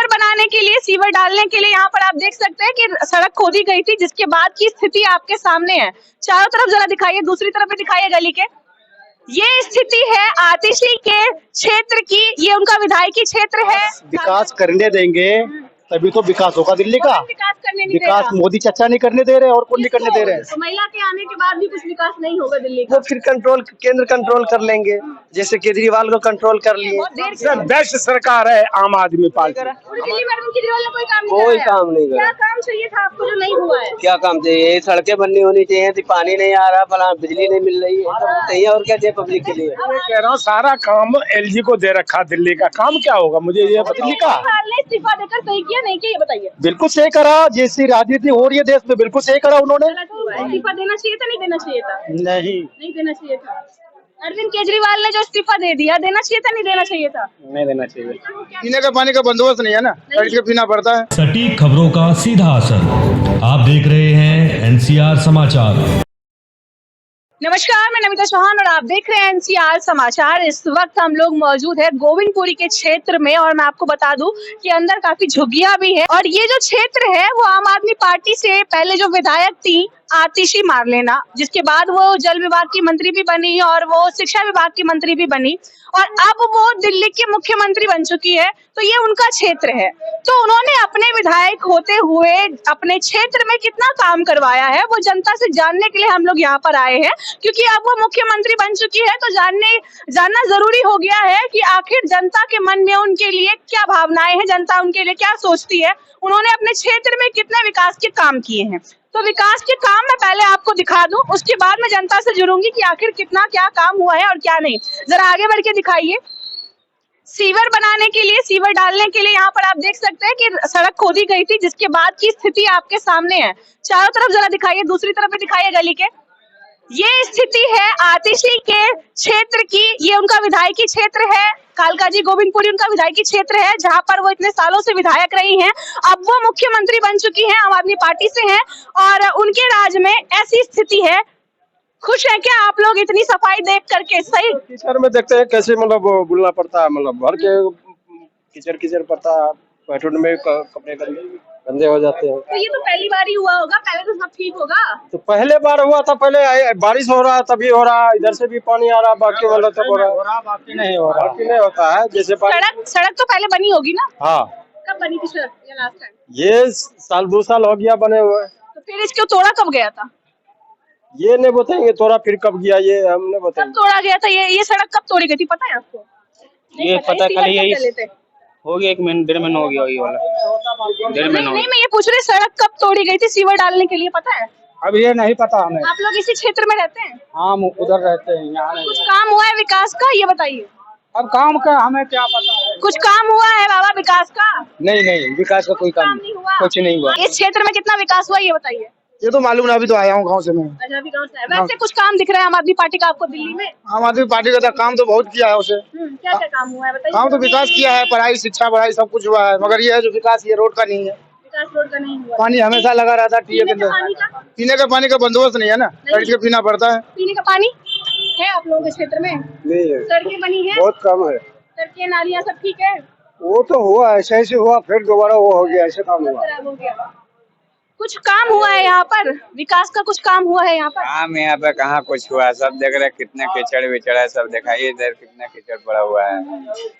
Sewer बनाने के लिए, सीवर डालने के लिए यहाँ पर आप देख सकते हैं कि सड़क खोदी गई थी, जिसके बाद की स्थिति आपके सामने है। चारों तरफ जरा दिखाइए, दूसरी तरफ भी दिखाइए गली के। ये स्थिति है आतिशी के क्षेत्र की, ये उनका विधायकी क्षेत्र है। विकास करने देंगे तभी तो विकास होगा दिल्ली का। विकास करने नहीं दे विकास रहा। मोदी चाचा नहीं करने दे रहे और कौन नहीं करने दे रहे हैं। तो महिला के आने के बाद भी कुछ विकास नहीं होगा दिल्ली का। वो फिर केंद्र कंट्रोल कर लेंगे, जैसे केजरीवाल को कंट्रोल कर लिए। बेस्ट सरकार है आम आदमी पार्टी। दिल्ली में अरविंद केजरीवाल ने कोई काम नहीं कोई कराया। काम नहीं क्या करा। काम चाहिए था आपको जो नहीं हुआ है? क्या काम चाहिए? सड़कें बननी होनी चाहिए थी, पानी नहीं आ रहा, फला बिजली नहीं मिल रही है, सब चाहिए। और क्या चाहिए पब्लिक के लिए? मैं कह रहा हूँ सारा काम एलजी को दे रखा, दिल्ली का काम क्या होगा मुझे ये दिल्ली का। केजरीवाल ने इस्तीफा देकर सही किया नहीं किया, ये बताइए। बिल्कुल सही करा, जैसी राजनीति हो रही है देश में बिल्कुल सही करा उन्होंने। इस्तीफा देना चाहिए था नहीं देना चाहिए था? नहीं देना चाहिए था। अरविंद केजरीवाल ने जो इस्तीफा दे दिया, देना चाहिए था नहीं देना चाहिए था? नहीं देना चाहिए। पीने का पानी का बंदोबस्त नहीं है ना, खरीद के पीना पड़ता है। सटीक खबरों का सीधा असर। आप देख रहे हैं एनसीआर समाचार। नमस्कार, मैं नमिता चौहान और आप देख रहे हैं एनसीआर समाचार। इस वक्त हम लोग मौजूद है गोविंदपुरी के क्षेत्र में और मैं आपको बता दूं कि अंदर काफी झुग्गियां भी है। और ये जो क्षेत्र है वो आम आदमी पार्टी से पहले जो विधायक थी आतिशी मारलेना, जिसके बाद वो जल विभाग की मंत्री भी बनी और वो शिक्षा विभाग की मंत्री भी बनी और अब वो दिल्ली की मुख्यमंत्री बन चुकी है। तो ये उनका क्षेत्र है, तो उन्होंने अपने विधायक होते हुए अपने क्षेत्र में कितना काम करवाया है वो जनता से जानने के लिए हम लोग यहाँ पर आए हैं, क्योंकि अब वो मुख्यमंत्री बन चुकी है। तो जानना जरूरी हो गया है कि आखिर जनता के मन में उनके लिए क्या भावनाएं हैं, जनता उनके लिए क्या सोचती है, उन्होंने अपने क्षेत्र में कितने विकास के काम किए हैं। तो विकास के काम मैं पहले आपको दिखा दूं, उसके बाद मैं जनता से जुड़ूंगी कि आखिर कितना क्या काम हुआ है और क्या नहीं। जरा आगे बढ़ के दिखाइए। सीवर बनाने के लिए, सीवर डालने के लिए यहाँ पर आप देख सकते हैं कि सड़क खोदी गई थी, जिसके बाद की स्थिति आपके सामने है। चारों तरफ जरा दिखाइए, दूसरी तरफ भी दिखाइए गली के। ये स्थिति है आतिशी के क्षेत्र की, ये उनका विधायकी क्षेत्र है। कालकाजी गोविंदपुरी उनका विधायकी क्षेत्र है, जहां पर वो इतने सालों से विधायक रही हैं। अब वो मुख्यमंत्री बन चुकी हैं, आम आदमी पार्टी से हैं और उनके राज में ऐसी स्थिति है। खुश है क्या आप लोग इतनी सफाई देख करके? सही कीचड़ में देखते हैं कैसे मतलब बुलना पड़ता है, मतलब भर के कीचड़ पड़ता है, पैटर्न में कपड़े गंदे हो जाते हैं। तो ये तो पहली बार ही हुआ होगा, पहले तो सब ठीक होगा। तो पहले बार हुआ था, पहले बारिश हो रहा है तभी हो रहा है, इधर से भी पानी आ रहा, बाकी वाला तक हो रहा, बाकी नहीं हो रहा, बाकी नहीं होता है। जैसे सड़क तो पहले बनी होगी ना? हाँ। कब बनी थी सड़क ये लास्ट टाइम? ये साल 2 साल हो गया बने हुए। तो फिर इसको तोड़ा कब गया था? ये नहीं बताएंगे, तोड़ा फिर कब गया ये हमने बताया। कब तोड़ा गया था ये सड़क कब तोड़ी गई थी पता है आपको? ये पता कल यही हो गया, 1 महीना 1.5 महीना हो गया ये वाला, 1.5 महीना। नहीं मैं ये पूछ रही सड़क कब तोड़ी गई थी सीवर डालने के लिए, पता है? अब ये नहीं पता हमें। आप लोग इसी क्षेत्र में रहते हैं? हाँ उधर रहते हैं, यहाँ नहीं। कुछ काम हुआ है विकास का, ये बताइए। अब काम का हमें क्या पता है। कुछ काम हुआ है बाबा विकास का? नहीं विकास का कोई काम नहीं हुआ। कुछ नहीं हुआ। इस क्षेत्र में कितना विकास हुआ ये बताइए। ये तो मालूम ना, अभी तो आया हूँ गाँव से मैं। अच्छा अभी गाँव से आए। वैसे कुछ काम दिख रहा है आम आदमी पार्टी का आपको दिल्ली में? आम आदमी पार्टी का काम तो बहुत किया है उसे। क्या क्या काम हुआ है बताइए। काम तो विकास किया है, पढ़ाई शिक्षा बढ़ाई सब कुछ हुआ है, मगर ये है जो विकास ये रोड का नहीं है। विकास रोड का नहीं हुआ। पानी हमेशा लगा रहता है टीए के अंदर। पीने का पानी का बंदोबस्त नहीं है ना, खरीद के पीना पड़ता है। पीने का पानी है आप लोगों के क्षेत्र में? नहीं है, सड़कें बनी है? बहुत कम है। सड़कें नालियाँ सब ठीक है? वो तो हुआ ऐसे ऐसे हुआ, फिर दोबारा वो हो गया, ऐसे काम हुआ। खराब हो गया। कुछ काम हुआ है यहाँ पर, विकास का कुछ काम हुआ है यहाँ पर? काम यहाँ पे कहाँ कुछ हुआ, सब देख रहे कितना कीचड़ विचड़ है, सब दिखाइए इधर कितना कीचड़ पड़ा हुआ है।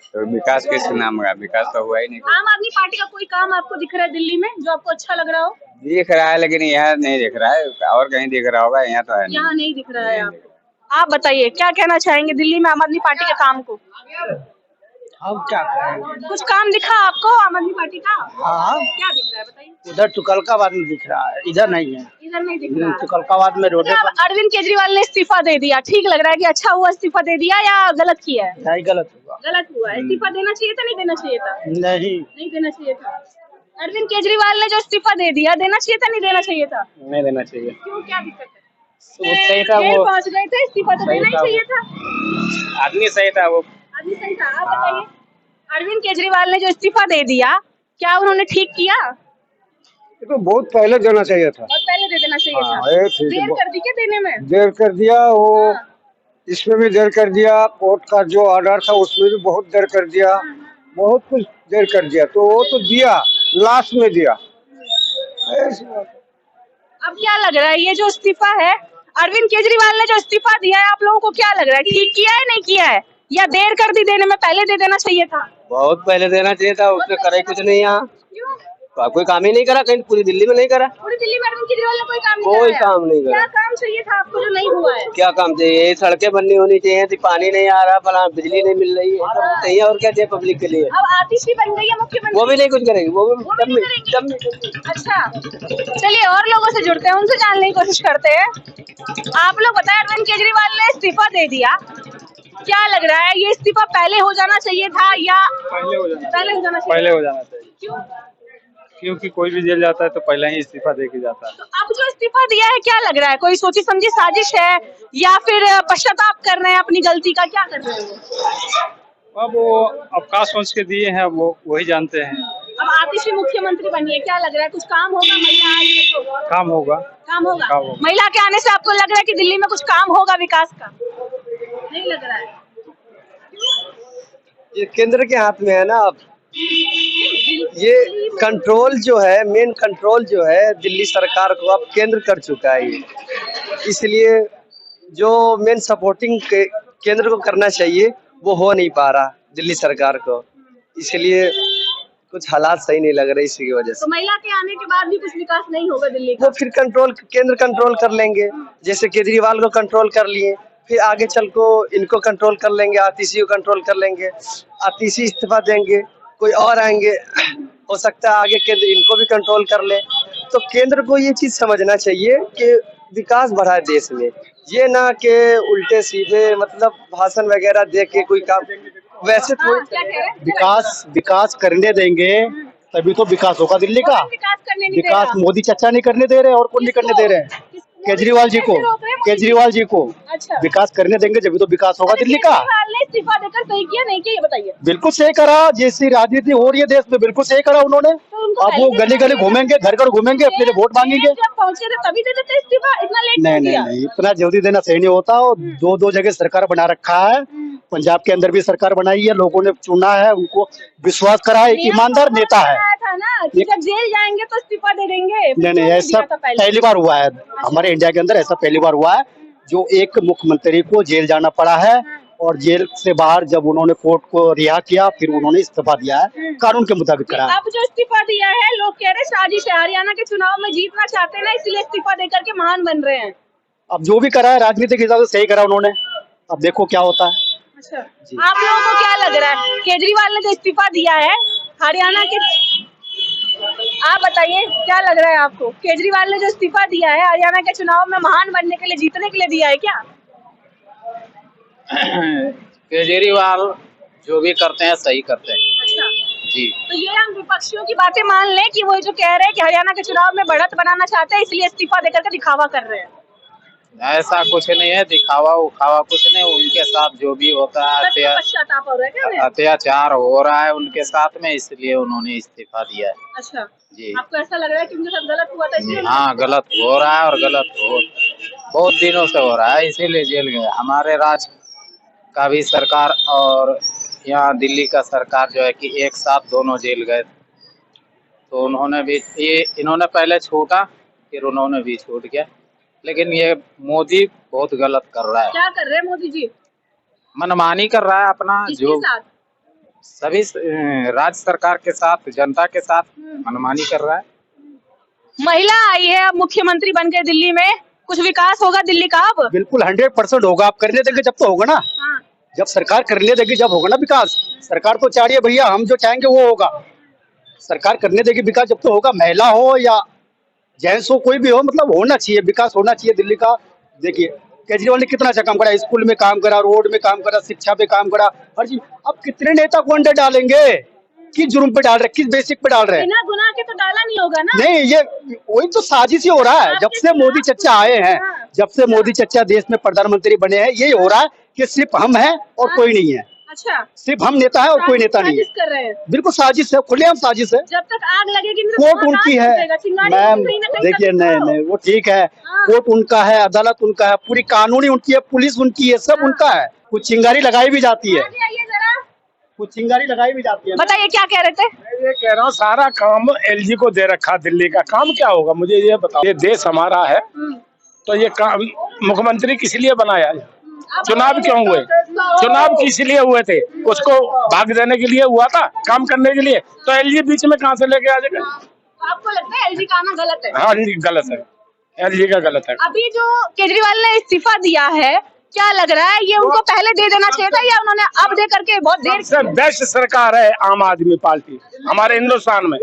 तो विकास किस नाम का, विकास तो हुआ ही नहीं। आम आदमी पार्टी का कोई काम आपको दिख रहा है दिल्ली में जो आपको अच्छा लग रहा हो? दिख रहा है लेकिन यहाँ नहीं दिख रहा है, और कहीं दिख रहा होगा, यहाँ तो है नहीं। यहाँ नहीं दिख रहा है आपको। आप बताइए क्या कहना चाहेंगे दिल्ली में आम आदमी पार्टी के काम को? अब क्या करें, कुछ काम दिखा आपको आम आदमी पार्टी का? हाँ क्या दिख रहा है बताइए। उधर तुकलकाबाद में दिख रहा है, इधर नहीं है। इधर नहीं दिख रहा है। तुकलकाबाद में रोड अब अरविंद केजरीवाल ने इस्तीफा दे दिया, ठीक लग रहा है कि अच्छा हुआ इस्तीफा दे दिया या गलत किया है? नहीं, गलत हुआ। गलत हुआ है। इस्तीफा देना चाहिए था नहीं देना चाहिए था? नहीं देना चाहिए था। अरविंद केजरीवाल ने जो इस्तीफा दे दिया, देना चाहिए था नहीं देना चाहिए था? नहीं देना चाहिए। क्यों, क्या दिक्कत है? वो सही था, वो पहुंच गए थे, इस्तीफा तो देना ही चाहिए था। आदमी सही था, वो आदमी सही था। आप बताइए अरविंद केजरीवाल ने जो इस्तीफा दे दिया क्या उन्होंने ठीक किया? ये तो बहुत पहले देना चाहिए था। बहुत पहले दे देना चाहिए था। देर कर दी क्या देने में? देर कर दिया, वो इसमें भी देर कर दिया, कोर्ट का जो ऑर्डर था उसमें भी बहुत देर कर दिया, बहुत कुछ देर कर दिया, तो वो तो दिया, लास्ट में दिया। ऐसी बात है। अब क्या लग रहा है ये जो इस्तीफा है अरविंद केजरीवाल ने जो इस्तीफा दिया है, आप लोगों को क्या लग रहा है, ठीक किया है नहीं किया है, या देर कर दी देने में, पहले दे देना चाहिए था? बहुत पहले देना चाहिए था, उसने करा ही कुछ नहीं यहाँ, क्यों? कोई काम ही नहीं करा, कहीं पूरी दिल्ली में नहीं करा, पूरी दिल्ली में अरविंद केजरीवाल ने कोई काम नहीं कोई कराया? काम नहीं करा। क्या काम चाहिए था आपको जो नहीं हुआ है? क्या काम चाहिए, ये सड़कें बननी होनी चाहिए थी, पानी नहीं आ रहा, फला बिजली नहीं मिल रही है, सब चाहिए, और क्या चाहिए पब्लिक के लिए। अब आतिशी बन गई है मुख्यमंत्री, वो भी नहीं कुछ करेगी, वो भी वो भी नहीं करेंगी। अच्छा, चलिए और लोगों से जुड़ते हैं, उनसे जानने की कोशिश करते हैं। आप लोग बताएं, अरविंद केजरीवाल ने इस्तीफा दे दिया, क्या लग रहा है ये इस्तीफा पहले हो जाना चाहिए था या पहले हो जाना पहले हो जाना चाहिए? पहले हो जाना चाहिए, क्यों? क्योंकि कोई भी जेल जाता है तो पहले ही इस्तीफा दे के जाता है। तो अब जो इस्तीफा दिया है क्या लग रहा है, कोई सोची समझी साजिश है या फिर पश्चाताप कर रहे हैं अपनी गलती का, क्या कर रहे हैं वो? अब वो अवकाश सोच के दिए हैं, वो वही जानते हैं। अब आतिशी मुख्यमंत्री बनी है, क्या लग रहा है कुछ काम होगा? महिला आई है तो काम होगा। काम होगा? काम होगा। महिला के आने से आपको लग रहा है कि दिल्ली में कुछ काम होगा विकास का? नहीं लग रहा है। ये केंद्र के हाथ में है ना, अब ये कंट्रोल जो है, मेन कंट्रोल जो है दिल्ली सरकार को अब केंद्र कर चुका है ये, इसलिए जो मेन सपोर्टिंग केंद्र को करना चाहिए वो हो नहीं पा रहा दिल्ली सरकार को, इसलिए कुछ हालात सही नहीं लग रहे, इसी की वजह से। तो महिला के आने के बाद भी कुछ विकास नहीं होगा दिल्ली का? वो फिर केंद्र कंट्रोल कर लेंगे, जैसे केजरीवाल को कंट्रोल कर लिए, फिर आगे चल को इनको कंट्रोल कर लेंगे, आतिशी को कंट्रोल कर लेंगे, आतिशी इस्तीफा देंगे, कोई और आएंगे, हो सकता है आगे केंद्र इनको भी कंट्रोल कर ले। तो केंद्र को ये चीज समझना चाहिए कि विकास बढ़ा है देश में, ये ना कि उल्टे सीधे मतलब भाषण वगैरह दे के कोई काम, वैसे तो क्या कह रहे हैं? विकास करने देंगे तभी तो विकास होगा दिल्ली का। विकास करने नहीं दे विकास रहा। मोदी चाचा नहीं करने दे रहे और कौन नहीं करने दे रहे हैं? किसको? केजरीवाल जी को, कैसे रोक रहे हैं मोदी? केजरीवाल जी को अच्छा, विकास करने देंगे जब तो विकास होगा दिल्ली का। केजरीवाल ने इस्तीफा देकर सही किया नहीं किया ये बताइए? बिल्कुल सही करा, जैसी राजनीति हो रही है देश में बिल्कुल सही करा उन्होंने। तो उनको अब वो पहले गली गली घूमेंगे, घर घर घूमेंगे, अपने लिए वोट मांगेंगे। जब पहुंचे थे तभी दे देते इस्तीफा, इतना लेट नहीं क्यों नहीं किया? नहीं, इतना जल्दी देना सही नहीं होता। और दो जगह सरकार बना रखा है, पंजाब के अंदर भी सरकार बनाई है, लोगों ने चुना है, उनको विश्वास करा है, एक ईमानदार नेता है। बनाया था ना कि जब जेल जाएंगे तो इस्तीफा दे देंगे। नहीं नहीं, ऐसा पहली बार हुआ है हमारे इंडिया के अंदर, ऐसा पहली बार हुआ है जो एक मुख्यमंत्री को जेल जाना पड़ा है, और जेल से बाहर जब उन्होंने कोर्ट को रिहा किया फिर उन्होंने इस्तीफा दिया है, कानून के मुताबिक करा है। अब जो इस्तीफा दिया है, लोग कह रहे हैं साजिश है, हरियाणा के चुनाव में जीतना चाहते हैं ना, इसलिए इस्तीफा देकर के महान बन रहे हैं। अब जो भी करा है राजनीति के हिसाब से सही करा उन्होंने, अब देखो क्या होता है। अच्छा, आप लोगों को क्या लग रहा है, केजरीवाल ने जो इस्तीफा दिया है हरियाणा के, आप बताइए क्या लग रहा है आपको? केजरीवाल ने जो इस्तीफा दिया है हरियाणा के चुनाव में महान बनने के लिए, जीतने के लिए दिया है क्या? केजरीवाल जो भी करते हैं सही करते हैं। अच्छा जी, तो ये हम विपक्षियों की बातें मान लें कि वो जो कह रहे हैं कि हरियाणा के चुनाव में बढ़त बनाना चाहते हैं इसलिए इस्तीफा देकर के दिखावा कर रहे हैं? ऐसा कुछ नहीं है, दिखावा उखावा कुछ नहीं, उनके साथ जो भी होता है सच में पश्चाताप हो रहा है क्या उन्हें? अत्याचार हो रहा है उनके साथ में, इसलिए उन्होंने इस्तीफा दिया है। अच्छा जी, आपको ऐसा लग रहा है कि उनके साथ गलत हुआ था इसलिए? हाँ गलत हो रहा है, और गलत हो बहुत दिनों से हो रहा है, इसीलिए जेल गए। हमारे राज्य का भी सरकार और यहाँ दिल्ली का सरकार जो है कि एक साथ दोनों जेल गए, तो उन्होंने भी इन्होंने पहले छूटा, फिर उन्होंने भी छूट गया, लेकिन ये मोदी बहुत गलत कर रहा है। क्या कर रहे हैं मोदी जी? मनमानी कर रहा है अपना, किसके जो साथ? सभी राज्य सरकार के साथ, जनता के साथ मनमानी कर रहा है। महिला आई है अब मुख्यमंत्री बनकर दिल्ली में, कुछ विकास होगा दिल्ली का अब? बिल्कुल 100% होगा, आप करने देंगे जब तो होगा ना, हाँ। जब सरकार करने देगी जब होगा ना विकास। सरकार तो चाह रही है भैया हम जो चाहेंगे वो होगा, सरकार करने देगी विकास जब तो होगा, महिला हो या जेंट्स हो, कोई भी हो, मतलब होना चाहिए, विकास होना चाहिए दिल्ली का। देखिए केजरीवाल ने कितना अच्छा काम करा, स्कूल में काम करा, रोड में काम करा, शिक्षा पे काम करा, हर चीज। अब कितने नेता को अंडर डालेंगे, किस जुर्म पे डाल रहे, किस बेसिक पे डाल रहे हैं? बिना गुनाह के तो डाला नहीं होगा ना? नहीं, ये वही तो साजिश ही हो रहा है। जब से मोदी चचा आए हैं, जब से मोदी चचा देश में प्रधानमंत्री बने हैं, यही हो रहा है कि सिर्फ हम हैं और कोई नहीं है। अच्छा, सिर्फ हम नेता है और कोई नेता नहीं है। साजिश कर रहे हैं? बिल्कुल साजिश है, खुलेआम साजिश है। जब तक आग लगेगी नहीं तो कोर्ट धुआं उनकी कहाँ है से उठेगा? चिंगारी मैम, तो कहीं ना कहीं देखिए तो नहीं दिखाओ। नहीं वो ठीक है, हाँ। कोर्ट उनका है, अदालत उनका है, पूरी कानूनी उनकी है, पुलिस उनकी है, सब उनका है, कुछ चिंगारी लगाई भी जाती है। आगे आइए जरा, कुछ चिंगारी लगाई भी जाती है। बताइए क्या कह रहे थे? मैं ये कह रहा हूँ सारा काम एलजी को दे रखा, दिल्ली का काम क्या होगा मुझे ये बताओ। ये देश हमारा है तो ये काम मुख्यमंत्री किस लिए बनाया है? चुनाव क्यों हुए? चुनाव किस लिए हुए थे? उसको भाग देने के लिए हुआ था, काम करने के लिए? तो एलजी बीच में कहाँ से लेके आ जाएगा? आपको लगता है एलजी का आना गलत है? हाँ जी गलत है, एलजी का गलत है। अभी जो केजरीवाल ने इस्तीफा दिया है, क्या लग रहा है ये उनको पहले दे देना चाहिए था या उन्होंने अब दे करके बहुत देर? सबसे बेस्ट सरकार है आम आदमी पार्टी हमारे हिंदुस्तान में।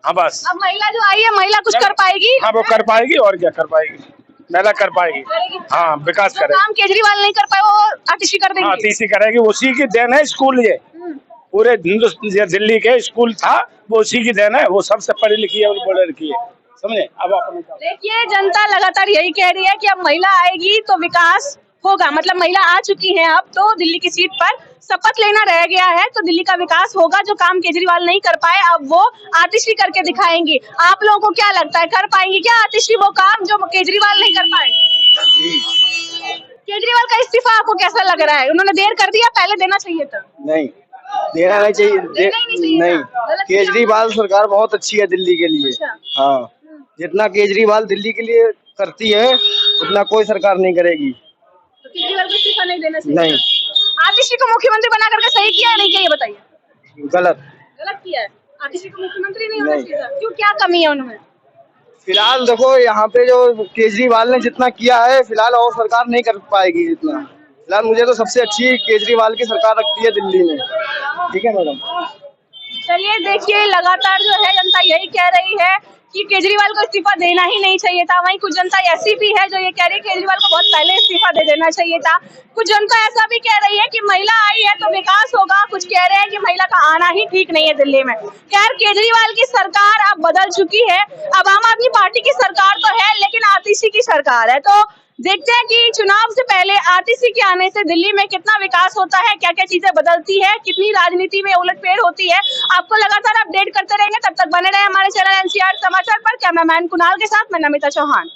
हाँ बस। अब महिला जो आई है, महिला कुछ कर पाएगी? हाँ वो कर पाएगी और क्या कर पाएगी, महिला कर पाएगी। हाँ विकास जो करेगी। काम केजरीवाल नहीं कर पाए वो आतिशी कर हाँ देंगे। तीसरी करेगी, उसी की देन है स्कूल। ये पूरे हिंदुस्तान दिल्ली के स्कूल था वो उसी की देन है, वो सबसे पढ़ी लिखी है और पढ़ी लिखी है, समझे। अब अपने देखिए जनता लगातार यही कह रही है कि अब महिला आएगी तो विकास होगा, मतलब महिला आ चुकी है अब तो दिल्ली की सीट पर, शपथ लेना रह गया है तो दिल्ली का विकास होगा। जो काम केजरीवाल नहीं कर पाए अब वो आतिशी करके दिखाएंगी। आप लोगों को क्या लगता है, कर पाएंगी क्या आतिशी वो काम जो केजरीवाल नहीं कर पाए? केजरीवाल का इस्तीफा आपको कैसा लग रहा है? उन्होंने देर कर दिया, पहले देना चाहिए था। नहीं देना नहीं चाहिए, देना ही नहीं चाहिए था। नहीं। गलत किया। केजरीवाल सरकार बहुत अच्छी है दिल्ली के लिए। अच्छा। हाँ जितना केजरीवाल दिल्ली के लिए करती है उतना कोई सरकार नहीं करेगी। तो केजरीवाल को इस्तीफा नहीं देना चाहिए? नहीं। आतिशी को मुख्यमंत्री बना करके सही किया है नहीं किया, ये बताइए। गलत। गलत किया है। आतिशी को मुख्यमंत्री नहीं होना चाहिए था। क्यों, क्या कमी है उनमें? फिलहाल देखो यहाँ पे जो केजरीवाल ने जितना किया है फिलहाल और सरकार नहीं कर पाएगी जितना। फिलहाल मुझे तो सबसे अच्छी केजरीवाल की सरकार लगती है दिल्ली में। ठीक है मैडम। चलिए देखिए लगातार जो है जनता यही कह रही है कि केजरीवाल को इस्तीफा देना ही नहीं चाहिए था। वहीं कुछ जनता ऐसी भी है जो ये कह रही है केजरीवाल को बहुत पहले इस्तीफा दे देना चाहिए था। कुछ जनता ऐसा भी कह रही है कि महिला आई है तो विकास होगा, कुछ कह रहे हैं कि महिला का आना ही ठीक नहीं है दिल्ली में। खैर केजरीवाल की सरकार अब बदल चुकी है, अब आम आदमी पार्टी की सरकार तो है लेकिन आतिशी की सरकार है। तो देखते हैं कि चुनाव से पहले आतिशी के आने से दिल्ली में कितना विकास होता है, क्या क्या चीजें बदलती है, कितनी राजनीति में उलटफेर होती है। आपको लगातार अपडेट करते रहेंगे, तब तक बने रहे हमारे चैनल एनसीआर समाचार पर। कैमरामैन कुणाल के साथ मैं नमिता चौहान।